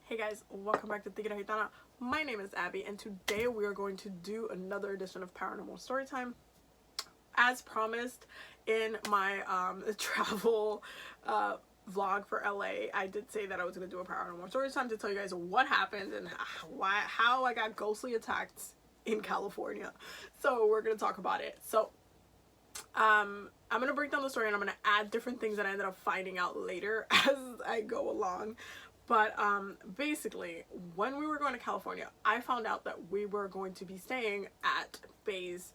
Hey guys, welcome back to Tigre Gitana. My name is Abby, and today we are going to do another edition of Paranormal Storytime. As promised in my travel vlog for LA, I did say that I was going to do a Paranormal Storytime to tell you guys what happened and how I got ghostly attacked in California. So we're going to talk about it. So I'm going to break down the story and I'm going to add different things that I ended up finding out later as I go along. But basically, when we were going to California, I found out that we were going to be staying at Bae's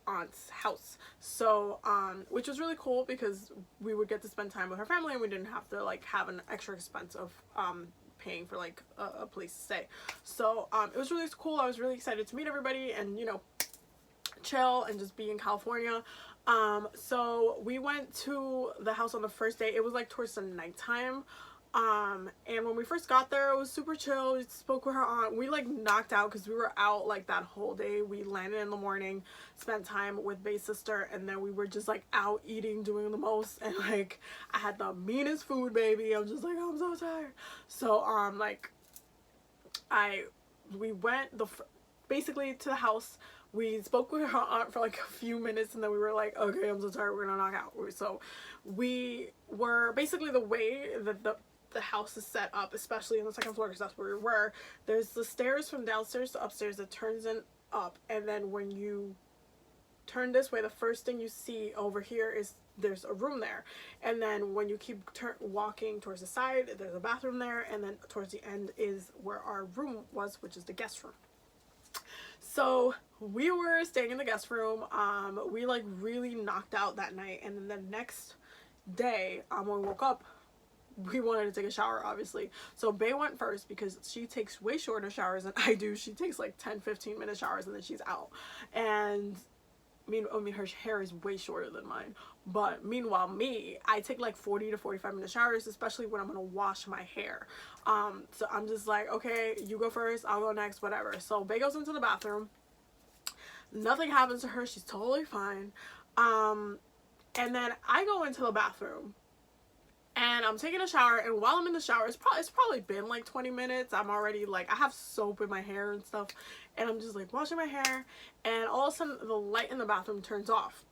aunt's house. So, which was really cool because we would get to spend time with her family and we didn't have to like have an extra expense of paying for like a place to stay. So it was really cool. I was really excited to meet everybody and, you know, chill and just be in California. So we went to the house on the first day. It was like towards the nighttime. And when we first got there, it was super chill. We spoke with her aunt. We like knocked out because we were out like that whole day. We landed in the morning, spent time with Bae's sister, and then we were just like out eating, doing the most. And like I had the meanest food, baby. I'm just like, I'm so tired. So like we went basically to the house. We spoke with her aunt for like a few minutes and then we were like, okay, I'm so tired, we're gonna knock out. So we were basically, the way that the house is set up, especially on the second floor because that's where we were, there's the stairs from downstairs to upstairs that turns in up, and then when you turn this way, the first thing you see over here is there's a room there, and then when you keep walking towards the side, there's a bathroom there, and then towards the end is where our room was, which is the guest room. So we were staying in the guest room. We like really knocked out that night, and then the next day when we woke up, we wanted to take a shower, obviously. So Bae went first because she takes way shorter showers than I do. She takes like 10-15 minute showers and then she's out. And I mean her hair is way shorter than mine, but meanwhile I take like 40 to 45 minute showers, especially when I'm gonna wash my hair. So I'm just like, okay, you go first, I'll go next, whatever. So Bae goes into the bathroom, nothing happens to her, she's totally fine. And then I go into the bathroom and I'm taking a shower, and while I'm in the shower, it's probably been like 20 minutes. I'm already like, I have soap in my hair and stuff, and I'm just like washing my hair, and all of a sudden the light in the bathroom turns off.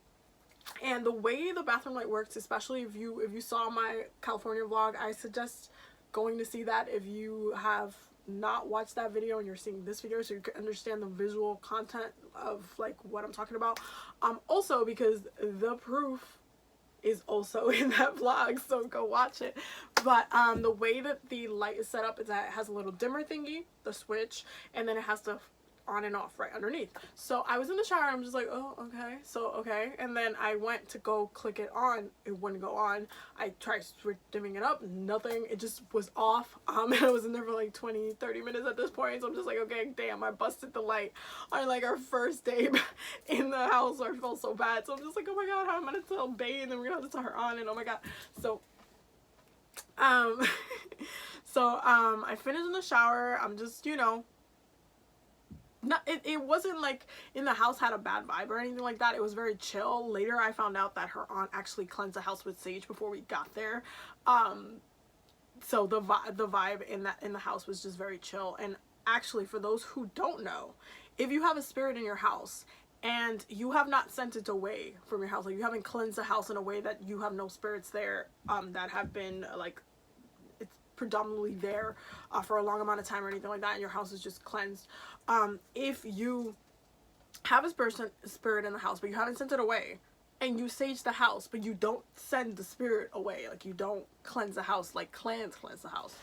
And the way the bathroom light works, especially if you saw my California vlog, I suggest going to see that if you have not watched that video and you're seeing this video, so you can understand the visual content of like what I'm talking about. Also because the proof is also in that vlog, so go watch it. But the way that the light is set up is that it has a little dimmer thingy, the switch, and then it has the on and off right underneath. So I was in the shower, I'm just like, oh, okay, so okay, and then I went to go click it on, it wouldn't go on. I tried dimming it up, nothing, it just was off. And I was in there for like 20-30 minutes at this point, so I'm just like, okay, damn, I busted the light on like our first day in the house, so I felt so bad. So I'm just like, oh my god, how am I gonna tell Bae, and then we're gonna have to tell her aunt, and oh my god. So I finished in the shower. I'm just, you know, it wasn't like in the house had a bad vibe or anything like that. It was very chill. Later I found out that her aunt actually cleansed the house with sage before we got there. So the vibe in the house was just very chill. And actually, for those who don't know, if you have a spirit in your house and you have not sent it away from your house, like you haven't cleansed the house in a way that you have no spirits there that have been like predominantly there for a long amount of time or anything like that, and your house is just cleansed, if you have a spirit in the house but you haven't sent it away, and you sage the house but you don't send the spirit away, like you don't cleanse the house like clans cleanse the house,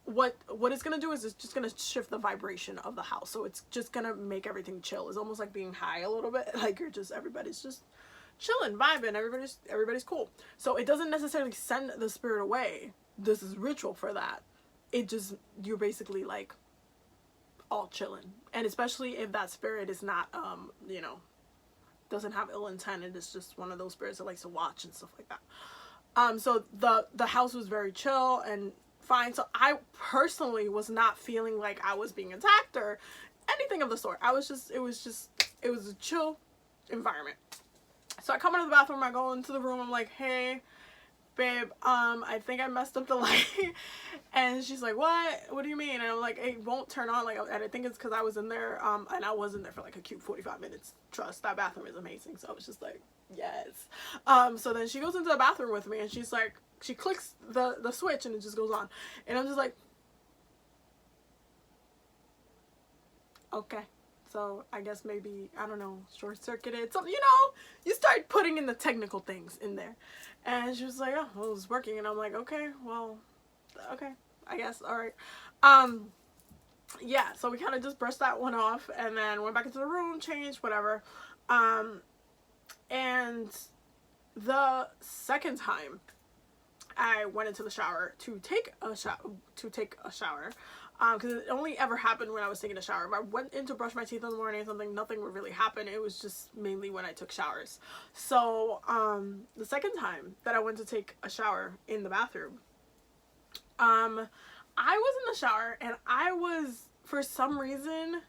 what it's gonna do is it's just gonna shift the vibration of the house, so it's just gonna make everything chill. It's almost like being high a little bit, like everybody's just chilling, vibing, everybody's cool. So it doesn't necessarily send the spirit away. This is ritual for that. It just, you're basically like all chilling. And especially if that spirit is not you know, doesn't have ill intent, and it's just one of those spirits that likes to watch and stuff like that. So the house was very chill and fine. So I personally was not feeling like I was being attacked or anything of the sort. It was a chill environment. So I come into the bathroom, I go into the room, I'm like, hey, babe, I think I messed up the light. And she's like, what do you mean? And I'm like, it won't turn on. Like, and I think it's because I was in there, and I was in there for like a cute 45 minutes. Trust, that bathroom is amazing. So I was just like, yes. So then she goes into the bathroom with me, and she's like, she clicks the switch, and it just goes on. And I'm just like, okay. So I guess maybe, I don't know, short-circuited, something, you know, you start putting in the technical things in there. And she was like, oh, well, it was working. And I'm like, okay, well, okay, I guess, all right. Yeah, so we kind of just brushed that one off, and then went back into the room, changed, whatever. And the second time I went into the shower to take a shower, because it only ever happened when I was taking a shower. If I went in to brush my teeth in the morning or something, nothing would really happen. It was just mainly when I took showers. So the second time that I went to take a shower in the bathroom, I was in the shower, and I was, for some reason,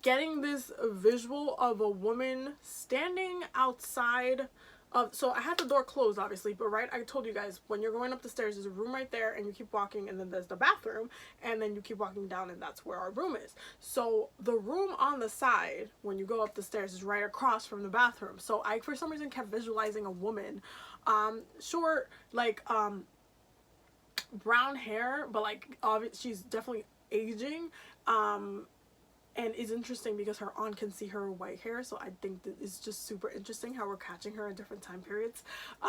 getting this visual of a woman standing outside of, so I had the door closed, obviously, but right, I told you guys, when you're going up the stairs, there's a room right there, and you keep walking, and then there's the bathroom, and then you keep walking down, and that's where our room is. So the room on the side, when you go up the stairs, is right across from the bathroom. So I, for some reason, kept visualizing a woman, short, like, brown hair, but like, she's definitely aging, and it's interesting because her aunt can see her white hair, so I think that it's just super interesting how we're catching her in different time periods.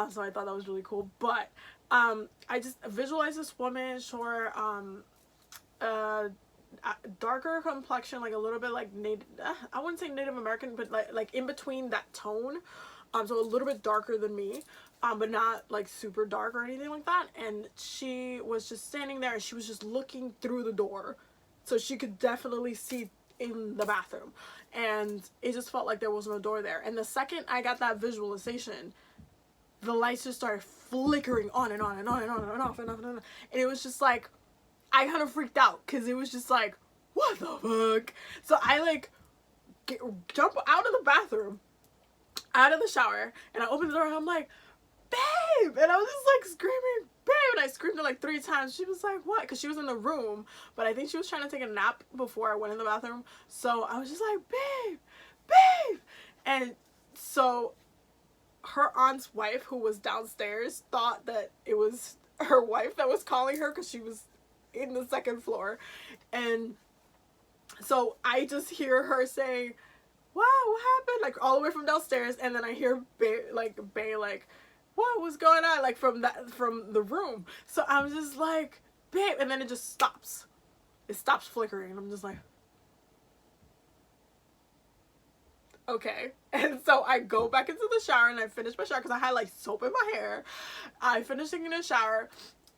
So I thought that was really cool. But I just visualized this woman, short, darker complexion, like a little bit like Native, I wouldn't say Native American, but like in between that tone, so a little bit darker than me, but not like super dark or anything like that. And she was just standing there, and she was just looking through the door, so she could definitely see in the bathroom, and it just felt like there was no door there. And the second I got that visualization, the lights just started flickering on and on and on and on and off and off and on, and it was just like, I kind of freaked out, because it was just like, what the fuck? So I like jump out of the bathroom, out of the shower, and I opened the door, and I'm like, babe, and I was just like screaming, babe, and I screamed it like 3 times. She was like, what? Because she was in the room, but I think she was trying to take a nap before I went in the bathroom. So I was just like, babe, babe. And so her aunt's wife, who was downstairs, thought that it was her wife that was calling her, because she was in the second floor. And so I just hear her saying, wow, what happened? Like all the way from downstairs. And then I hear Bae like, what was going on, like from the room. So I'm just like, babe, and then it just stops. It stops flickering, and I'm just like, okay. And so I go back into the shower, and I finish my shower, because I had like soap in my hair. I finished taking a shower,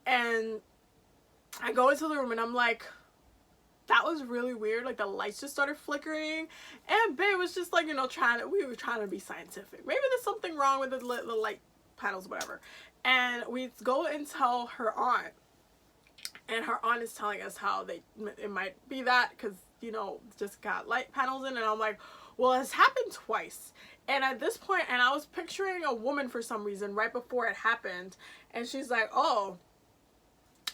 and I go into the room, and I'm like, that was really weird. Like the lights just started flickering, and babe was just like, you know, we were trying to be scientific. Maybe there's something wrong with the light panels, whatever. And we go and tell her aunt, and her aunt is telling us how it might be that, because, you know, just got light panels in. And I'm like, well, it's happened twice. And at this point, and I was picturing a woman for some reason right before it happened, and she's like, oh.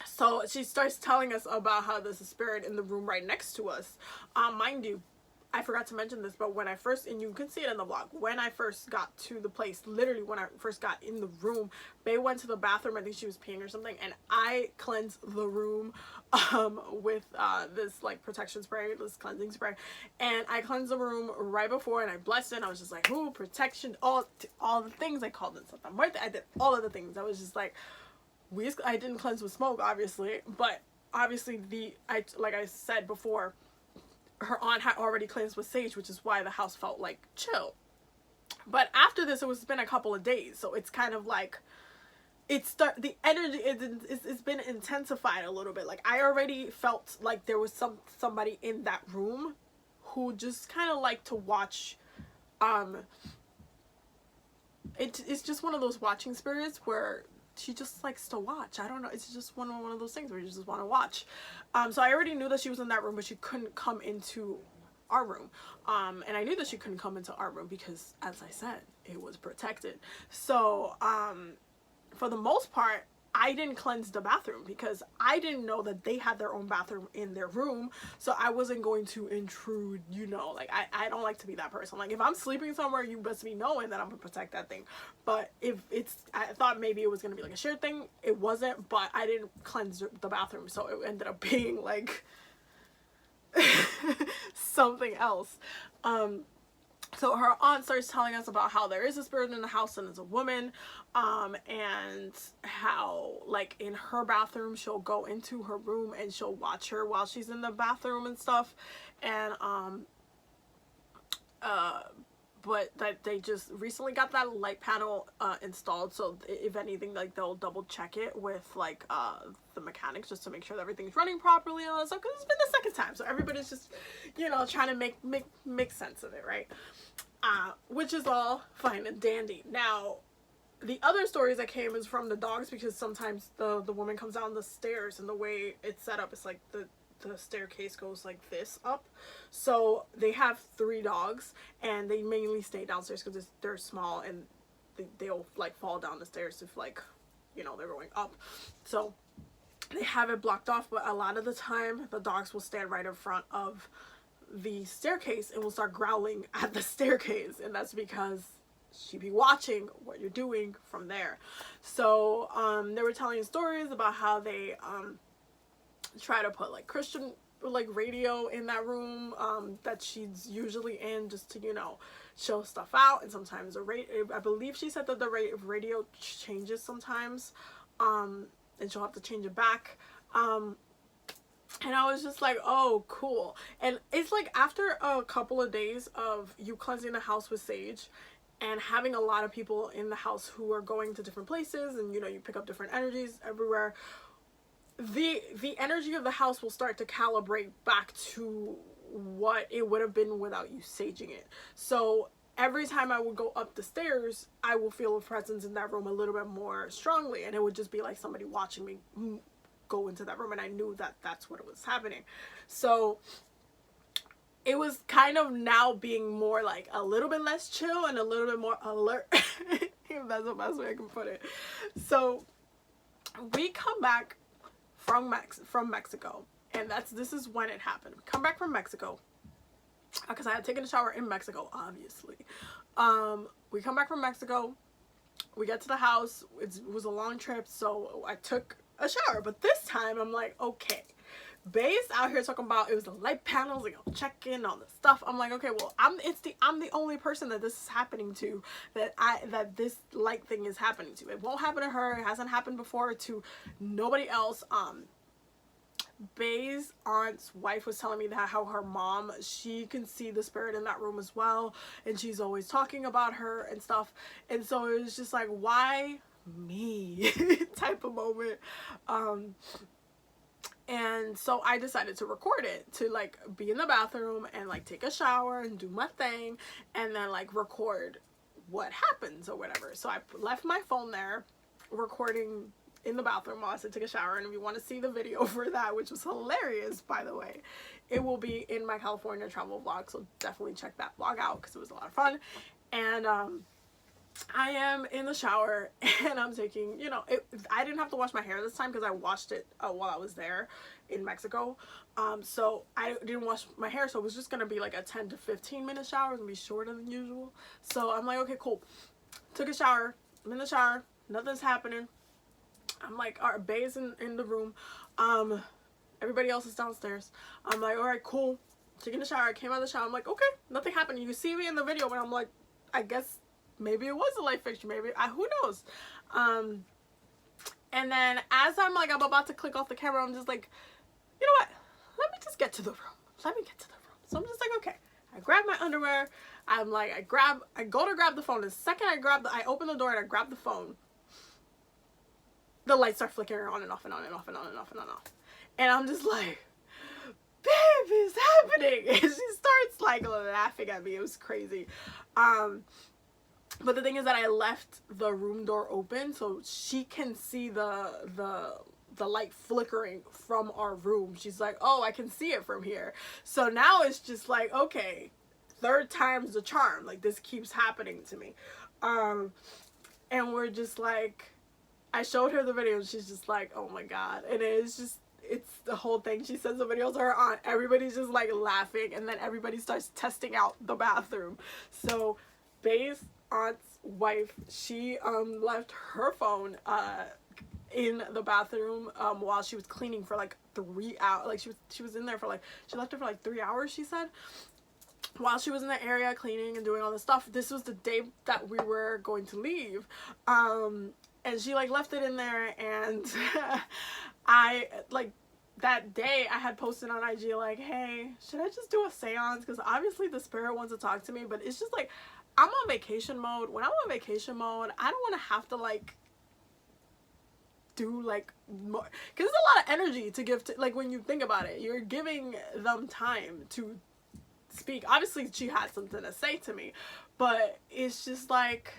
So she starts telling us about how there's a spirit in the room right next to us. Mind you, I forgot to mention this, but when I first, and you can see it in the vlog, when I first got to the place, literally when I first got in the room, Bae went to the bathroom, I think she was peeing or something, and I cleansed the room with this like protection spray, this cleansing spray, and I cleansed the room right before, and I blessed it, and I was just like, ooh, protection, all the things. I called it something. I did all of the things. I was just like, I didn't cleanse with smoke, obviously, but obviously like I said before, her aunt had already cleansed with sage, which is why the house felt like chill. But after this, it's been a couple of days, so it's kind of like the energy it's been intensified a little bit. Like I already felt like there was somebody in that room who just kind of like to watch. It's just one of those watching spirits where she just likes to watch. I don't know. It's just one of those things where you just want to watch. So I already knew that she was in that room, but she couldn't come into our room. And I knew that she couldn't come into our room because, as I said, it was protected. So, for the most part, I didn't cleanse the bathroom because I didn't know that they had their own bathroom in their room. So I wasn't going to intrude, you know, like I don't like to be that person. Like if I'm sleeping somewhere, you best be knowing that I'm gonna protect that thing. But if it's, I thought maybe it was gonna be like a shared thing. It wasn't, but I didn't cleanse the bathroom. So it ended up being like something else. So her aunt starts telling us about how there is a spirit in the house and it's a woman, and how like in her bathroom she'll go into her room and she'll watch her while she's in the bathroom and stuff, and but that they just recently got that light panel installed, so if anything, like they'll double check it with like the mechanics just to make sure that everything's running properly and all that stuff, because it's been the second time, so everybody's just, you know, trying to make sense of it, right? Which is all fine and dandy. Now the other stories that came is from the dogs, because sometimes the woman comes down the stairs and the way it's set up, it's like the staircase goes like this up. So they have 3 dogs and they mainly stay downstairs because they're small, and they'll like fall down the stairs if, like, you know, they're going up. So they have it blocked off, but a lot of the time the dogs will stand right in front of the staircase and will start growling at the staircase, and that's because she be watching what you're doing from there. So they were telling stories about how they try to put like Christian like radio in that room that she's usually in, just to, you know, show stuff out. And sometimes I believe she said that the radio changes sometimes, and she'll have to change it back. And I was just like, oh, cool. And it's like after a couple of days of you cleansing the house with sage and having a lot of people in the house who are going to different places, and, you know, you pick up different energies everywhere, the energy of the house will start to calibrate back to what it would have been without you saging it. So every time I would go up the stairs, I will feel a presence in that room a little bit more strongly, and it would just be like somebody watching me go into that room, and I knew that that's what was happening. So it was kind of now being more like a little bit less chill and a little bit more alert, if that's the best way I can put it. So we come back from Mexico, and this is when it happened. We come back from Mexico because I had taken a shower in Mexico, obviously. We come back from Mexico, we get to the house. It was a long trip, so I took a shower, but this time I'm like, okay, Bae's out here talking about it was the light panels, like I'll check in on the stuff. I'm like, okay, well, I'm the only person that this is happening to, that this light thing is happening to. It won't happen to her. It hasn't happened before to nobody else. Bae's aunt's wife was telling me that how her mom, she can see the spirit in that room as well, and she's always talking about her and stuff. And so it was just like, why me type of moment. And so I decided to record it, to like be in the bathroom and like take a shower and do my thing, and then like record what happens or whatever. So I left my phone there, recording in the bathroom while I took a shower. And if you want to see the video for that, which was hilarious, by the way, it will be in my California travel vlog, so definitely check that vlog out because it was a lot of fun. And I am in the shower and I'm taking, you know, I didn't have to wash my hair this time because I washed it while I was there in Mexico. So I didn't wash my hair, so it was just going to be like a 10 to 15 minute shower. It's going to be shorter than usual. So I'm like, okay, cool. Took a shower. I'm in the shower. Nothing's happening. I'm like, all right, Bae's in the room. Everybody else is downstairs. I'm like, all right, cool. Taking a shower. I came out of the shower. I'm like, okay, nothing happened. You can see me in the video, but I'm like, I guess maybe it was a light fixture, maybe, who knows. And then as I'm about to click off the camera, I'm just like, you know what, let me just get to the room. So I'm just like, okay. I grab my underwear. I'm like, I go to grab the phone. The second I open the door and I grab the phone, the lights start flickering on and off and on and off and on and off and on and off. And I'm just like, babe, it's happening. And she starts like laughing at me. It was crazy. But the thing is that I left the room door open so she can see the light flickering from our room. She's like, oh, I can see it from here. So now it's just like, okay, 3rd time's the charm. Like, this keeps happening to me. And we're just like, I showed her the video and she's just like, oh my god. And it's just, it's the whole thing. She sends the videos to her aunt. Everybody's just like laughing, and then everybody starts testing out the bathroom. So Bae's aunt's wife, she left her phone in the bathroom while she was cleaning for like 3 hours. Like she was in there for like, she left it for like 3 hours, she said, while she was in the area cleaning and doing all this stuff. This was the day that we were going to leave, and she like left it in there. And I like, that day I had posted on IG like, hey, should I just do a seance, because obviously the spirit wants to talk to me, but it's just like, I'm on vacation mode. When I'm on vacation mode, I don't want to have to like do like more, because it's a lot of energy to give to, like, when you think about it, you're giving them time to speak. Obviously she had something to say to me, but it's just like,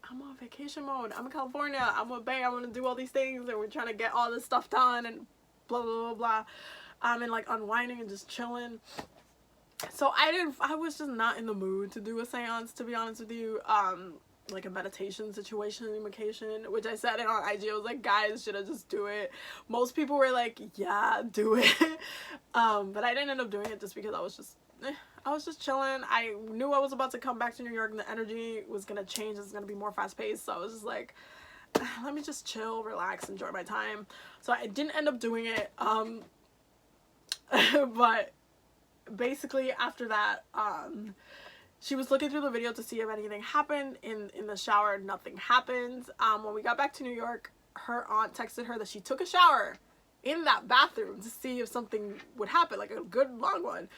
I'm on vacation mode. I'm in California. I'm with Bae. I want to do all these things, and we're trying to get all this stuff done, and blah blah blah blah. And like unwinding and just chilling. So I was just not in the mood to do a seance, to be honest with you. Like a meditation situation, which I said it on IG. I was like, guys, should I just do it? Most people were like, yeah, do it. But I didn't end up doing it just because I was just chilling. I knew I was about to come back to New York and the energy was gonna change. It's gonna be more fast paced. So I was just like, let me just chill, relax, enjoy my time. So I didn't end up doing it. But basically after that, she was looking through the video to see if anything happened in the shower. Nothing happened. When we got back to New York, her aunt texted her that she took a shower in that bathroom to see if something would happen, like a good long one.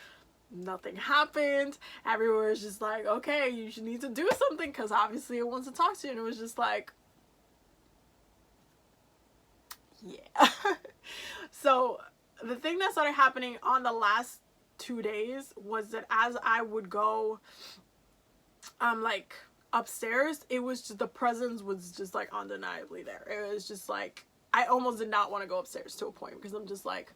Nothing happened. Everyone was just like, okay, you should need to do something, because obviously it wants to talk to you. And it was just like, yeah. So the thing that started happening on the last 2 days was that as I would go like upstairs, it was just, the presence was just like undeniably there. It was just like, I almost did not want to go upstairs to a point, because I'm just like,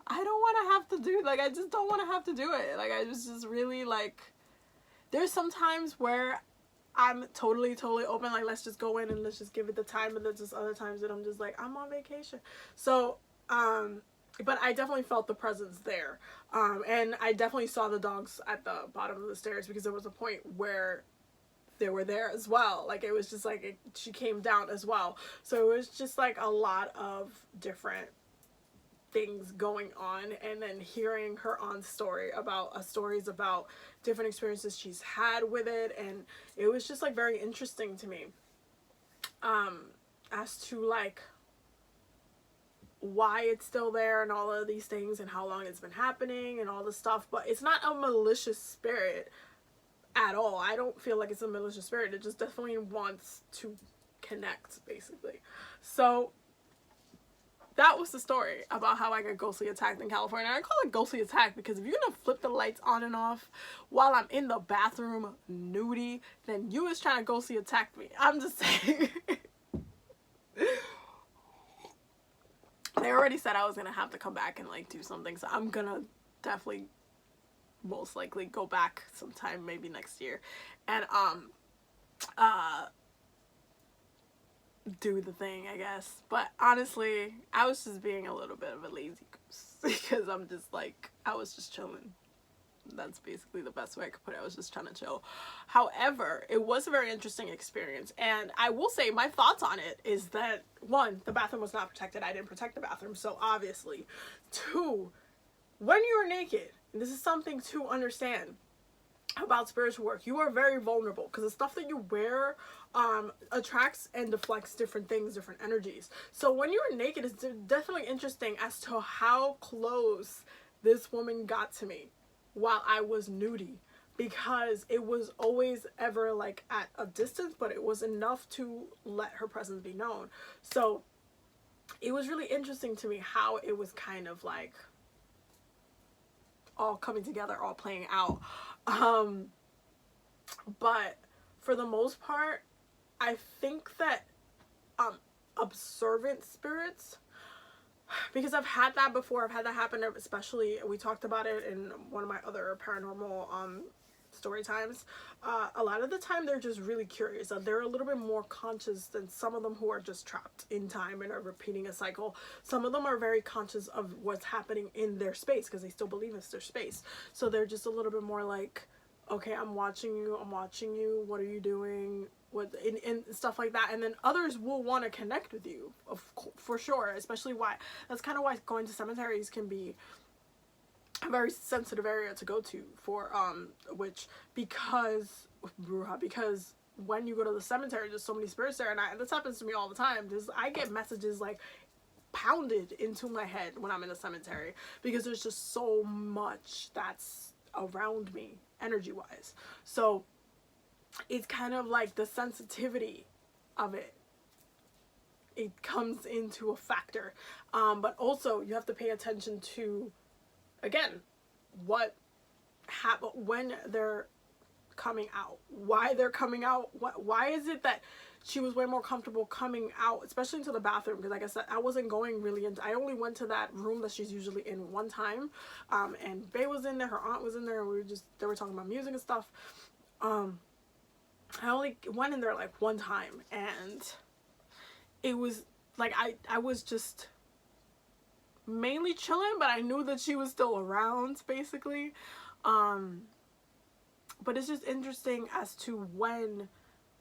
I don't want to have to do, like, I just don't want to have to do it. Like, I was just really like, there's some times where I'm totally open, like, let's just go in and let's just give it the time, but there's just other times that I'm just like, I'm on vacation. So but I definitely felt the presence there, and I definitely saw the dogs at the bottom of the stairs, because there was a point where they were there as well. Like, it was just like, she came down as well. So it was just like a lot of different things going on, and then hearing her aunt's stories about different experiences she's had with it, and it was just like very interesting to me as to like why it's still there and all of these things, and how long it's been happening and all this stuff. But it's not a malicious spirit at all. I don't feel like it's a malicious spirit. It just definitely wants to connect, basically. So that was the story about how I got ghostly attacked in California. I call it ghostly attack because if you're gonna flip the lights on and off while I'm in the bathroom nudie, then you was trying to ghostly attack me. I'm just saying. They already said I was gonna have to come back and like do something, so I'm gonna definitely most likely go back sometime, maybe next year, and do the thing, I guess. But honestly, I was just being a little bit of a lazy goose because I'm just like, I was just chilling. That's basically the best way I could put it. I was just trying to chill. However, it was a very interesting experience, and I will say my thoughts on it is that, one, the bathroom was not protected. I didn't protect the bathroom, so obviously. Two, when you are naked, and this is something to understand about spiritual work, you are very vulnerable because the stuff that you wear attracts and deflects different things, different energies. So when you're naked, it's definitely interesting as to how close this woman got to me while I was nudie, because it was always ever like at a distance, but it was enough to let her presence be known. So it was really interesting to me how it was kind of like all coming together, all playing out. But for the most part, I think that observant spirits, because I've had that before, I've had that happen, especially we talked about it in one of my other paranormal story times, a lot of the time they're just really curious. They're a little bit more conscious than some of them who are just trapped in time and are repeating a cycle. Some of them are very conscious of what's happening in their space because they still believe it's their space. So they're just a little bit more like, okay, I'm watching you, what are you doing, what, and stuff like that. And then others will want to connect with you, for sure, especially that's kind of why going to cemeteries can be a very sensitive area to go to for because when you go to the cemetery, there's so many spirits there, and this happens to me all the time. I get messages like pounded into my head when I'm in the cemetery because there's just so much that's around me energy wise. So it's kind of like the sensitivity of it comes into a factor, but also you have to pay attention to, again, what happen when they're coming out, why they're coming out, why is it that she was way more comfortable coming out, especially into the bathroom, because like I said, I wasn't going really into, I only went to that room that she's usually in one time, and Bae was in there, her aunt was in there, and they were talking about music and stuff. I only went in there like one time, and it was like I was just mainly chilling, but I knew that she was still around, basically. But it's just interesting as to when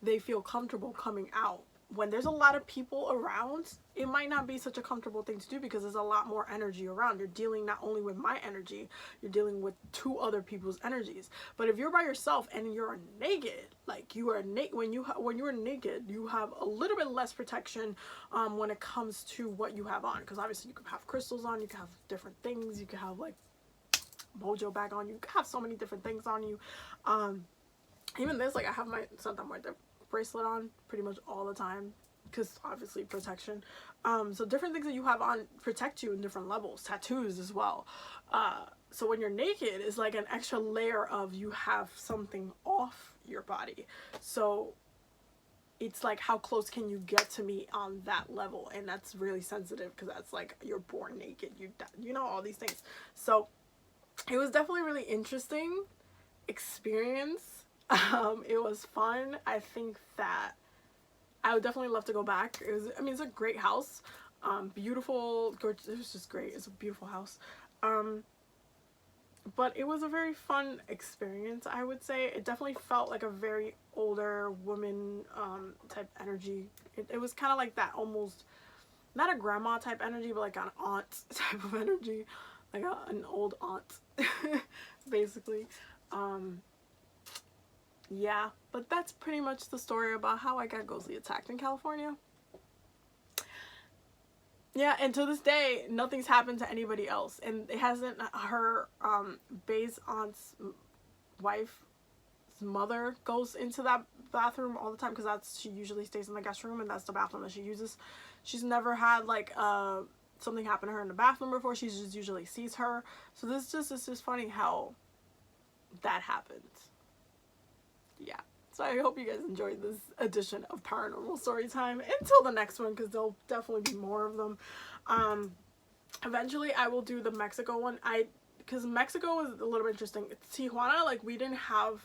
they feel comfortable coming out. When there's a lot of people around, it might not be such a comfortable thing to do because there's a lot more energy around. You're dealing not only with my energy, you're dealing with two other people's energies. But if you're by yourself and you're naked, like you are naked, when you're naked, you have a little bit less protection when it comes to what you have on. Because obviously you could have crystals on, you could have different things, you could have like mojo bag on, you could have so many different things on you. Even this, like I have my Santa Muerte bracelet on pretty much all the time because obviously protection. So different things that you have on protect you in different levels. Tattoos as well. So when you're naked, it's like an extra layer of you have something off your body. So it's like, how close can you get to me on that level? And that's really sensitive because that's like, you're born naked, you know, all these things. So it was definitely really interesting experience. It was fun. I think that I would definitely love to go back. It's a great house, beautiful, gorgeous. It was just great. It's a beautiful house, but it was a very fun experience, I would say. It definitely felt like a very older woman type energy. It was kind of like that, almost not a grandma type energy, but like an aunt type of energy, like an old aunt basically. Yeah, but that's pretty much the story about how I got ghostly attacked in California. Yeah, and to this day, nothing's happened to anybody else. And it hasn't, her, Bae's aunt's wife's mother goes into that bathroom all the time because she usually stays in the guest room and that's the bathroom that she uses. She's never had, like, something happen to her in the bathroom before. She just usually sees her. So it's just funny how that happens. Yeah, so I hope you guys enjoyed this edition of Paranormal Storytime. Until the next one, because there'll definitely be more of them. Eventually I will do the Mexico one. Because Mexico was a little bit interesting. Tijuana, like, we didn't have,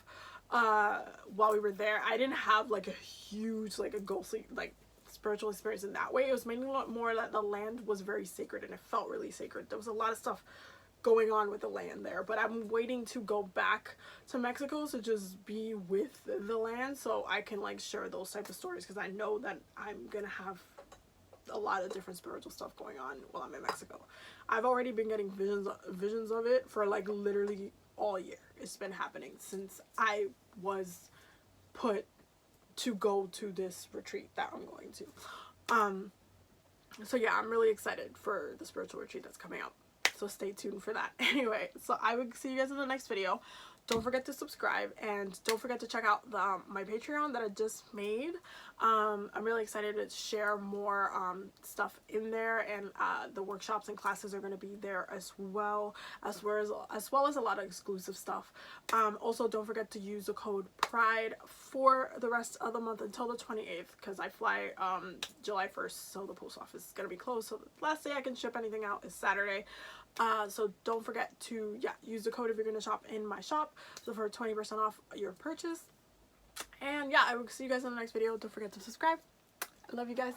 while we were there, I didn't have like a huge, like a ghostly, like, spiritual experience in that way. It was mainly more that the land was very sacred and it felt really sacred. There was a lot of stuff going on with the land there, but I'm waiting to go back to Mexico to just be with the land so I can like share those type of stories, because I know that I'm gonna have a lot of different spiritual stuff going on while I'm in Mexico. I've already been getting visions of it for like literally all year. It's been happening since I was put to go to this retreat that I'm going to. So yeah, I'm really excited for the spiritual retreat that's coming up. So stay tuned for that. Anyway, so I will see you guys in the next video. Don't forget to subscribe and don't forget to check out my Patreon that I just made. I'm really excited to share more stuff in there, and the workshops and classes are going to be there as well as a lot of exclusive stuff. Also, don't forget to use the code PRIDE for the rest of the month until the 28th, because I fly July 1st, so the post office is going to be closed. So the last day I can ship anything out is Saturday. So don't forget to use the code if you're going to shop in my shop. so for 20% off your purchase. And yeah, I will see you guys in the next video. Don't forget to subscribe. I love you guys.